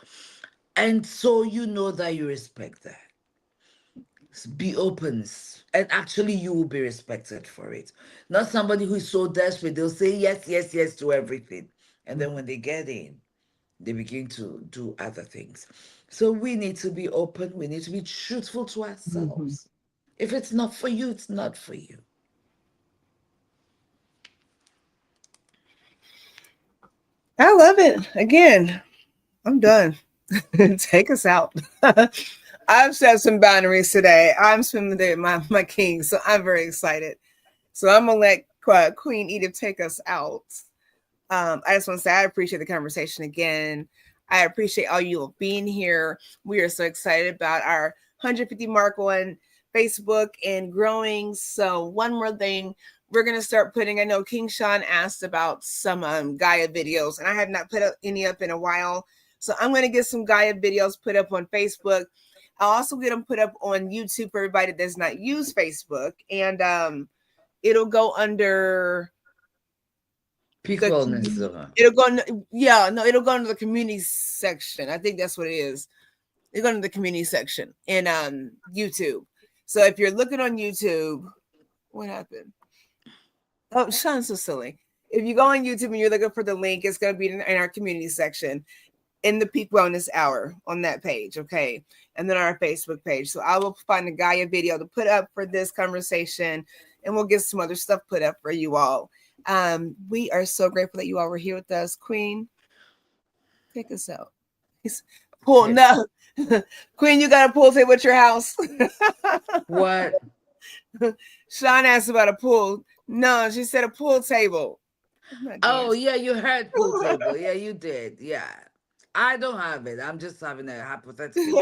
And so you know that you respect that. Be open. And actually you will be respected for it. Not somebody who is so desperate. They'll say yes, yes, yes to everything. And then when they get in, they begin to do other things. So we need to be open. We need to be truthful to Mm-hmm. ourselves. If it's not for you, it's not for you. I love it. Again, I'm done. Take us out. I've set some boundaries today. I'm spending the day with my king, so I'm very excited. So I'm gonna let Queen Edith take us out. I just want to say I appreciate the conversation again. I appreciate all you all being here. We are so excited about our 150 mark on Facebook and growing. So one more thing, we're gonna start putting. I know King Sean asked about some Gaia videos, and I have not put any up in a while. So I'm gonna get some Gaia videos put up on Facebook. I'll also get them put up on YouTube for everybody that does not use Facebook, and it'll go under Peak the wellness. it'll go yeah, no, it'll go into the community section. I think that's what it is. It'll go into the community section in YouTube. So if you're looking on YouTube, what happened? Oh, Sean's so silly. If you go on YouTube and you're looking for the link, it's going to be in our community section in the Peak Wellness Hour on that page, okay? And then our Facebook page. So I will find a Gaia video to put up for this conversation, and we'll get some other stuff put up for you all. We are so grateful that you all were here with us. Queen, take us out. Pool, Okay. no. Queen, you got a pool table at your house? What? Sean asked about a pool. No, she said a pool table. I'm not Oh, dancing. yeah, you heard pool table. Yeah, you did. Yeah. I don't have it. I'm just having a hypothetically.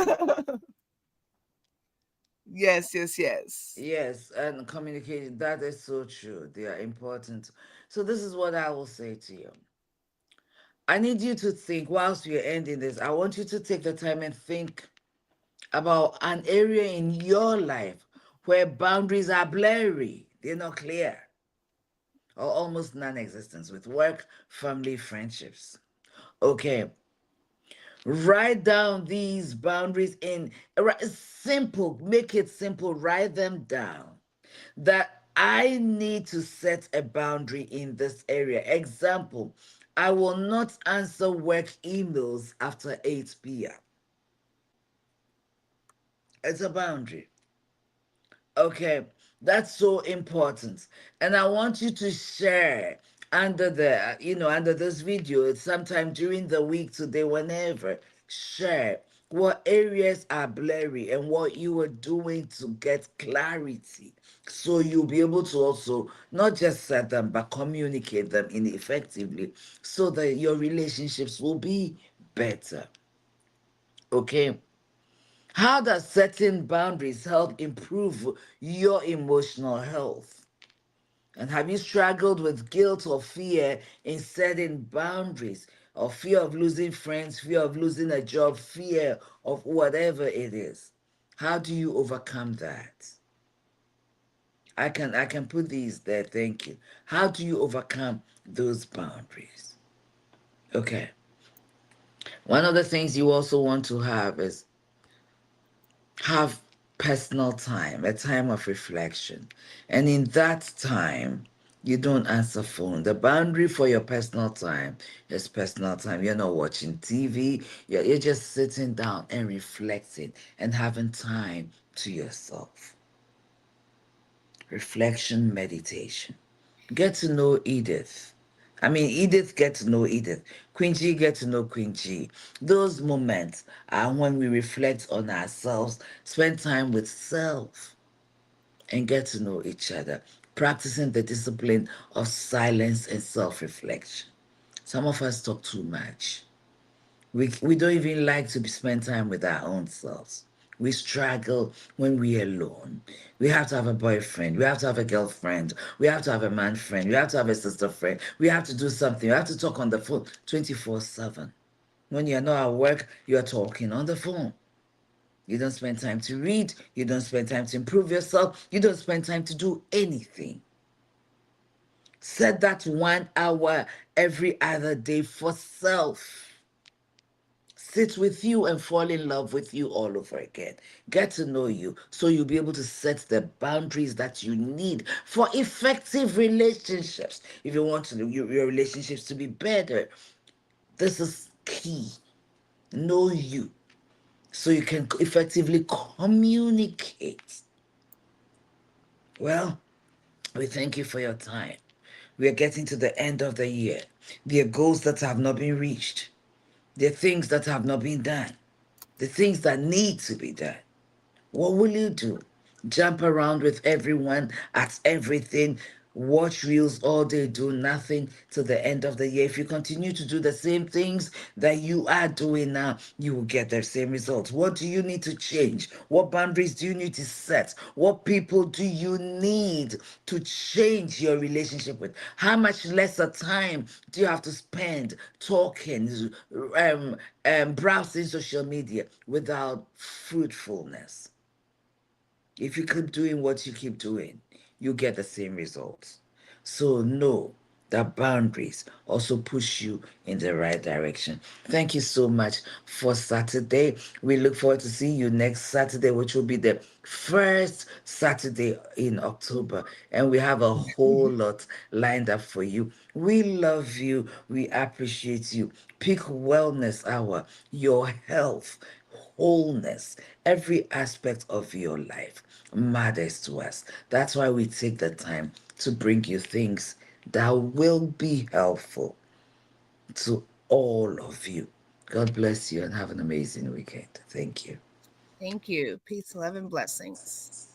Yes, yes, yes. Yes, and communicating. That is so true. They are important. So, this is what I will say to you. I need you to think, whilst we're ending this, I want you to take the time and think about an area in your life where boundaries are blurry, they're not clear, or almost non existent with work, family, friendships. Okay, write down these boundaries in simple, make it simple, write them down. That I need to set a boundary in this area. Example, I will not answer work emails after 8 p.m. It's a boundary. Okay, that's so important. And I want you to share under under this video, sometime during the week today, whenever, share what areas are blurry and what you are doing to get clarity. So you'll be able to also not just set them, but communicate them in effectively so that your relationships will be better. Okay. How does setting boundaries help improve your emotional health? And have you struggled with guilt or fear in setting boundaries, or fear of losing friends, fear of losing a job, fear of whatever it is? How do you overcome that? I can put these there, thank you. How do you overcome those boundaries? Okay. One of the things you also want to have personal time, a time of reflection. And in that time, you don't answer phone. The boundary for your personal time is personal time. You're not watching TV. You're just sitting down and reflecting and having time to yourself. Reflection, meditation. Get to know Edith. I mean, Edith get to know Edith. Queen G get to know Queen G. Those moments are when we reflect on ourselves, spend time with self, and get to know each other, practicing the discipline of silence and self reflection. Some of us talk too much. We don't even like to spend time with our own selves. We struggle when we're alone. We have to have a boyfriend. We have to have a girlfriend. We have to have a man friend. We have to have a sister friend. We have to do something. We have to talk on the phone 24/7. When you're not at work, you're talking on the phone. You don't spend time to read. You don't spend time to improve yourself. You don't spend time to do anything. Set that 1 hour every other day for self. Sit with you and fall in love with you all over again. Get to know you so you'll be able to set the boundaries that you need for effective relationships. If you want your relationships to be better, this is key. Know you so you can effectively communicate. Well, we thank you for your time. We are getting to the end of the year. There are goals that have not been reached. There are things that have not been done. The things that need to be done. What will you do? Jump around with everyone at everything, watch reels all day, do nothing till the end of the year. If you continue to do the same things that you are doing now, you will get the same results. What do you need to change? What boundaries do you need to set? What people do you need to change your relationship with? How much lesser time do you have to spend talking, browsing social media without fruitfulness? If you keep doing what you keep doing, you get the same results. So know that boundaries also push you in the right direction. Thank you so much for Saturday. We look forward to seeing you next Saturday, which will be the first Saturday in October. And we have a whole lot lined up for you. We love you. We appreciate you. Peak Wellness Hour, your health, wholeness, every aspect of your life matters to us. That's why we take the time to bring you things that will be helpful to all of you. God bless you and have an amazing weekend. Thank you. Thank you. Peace, love, and blessings.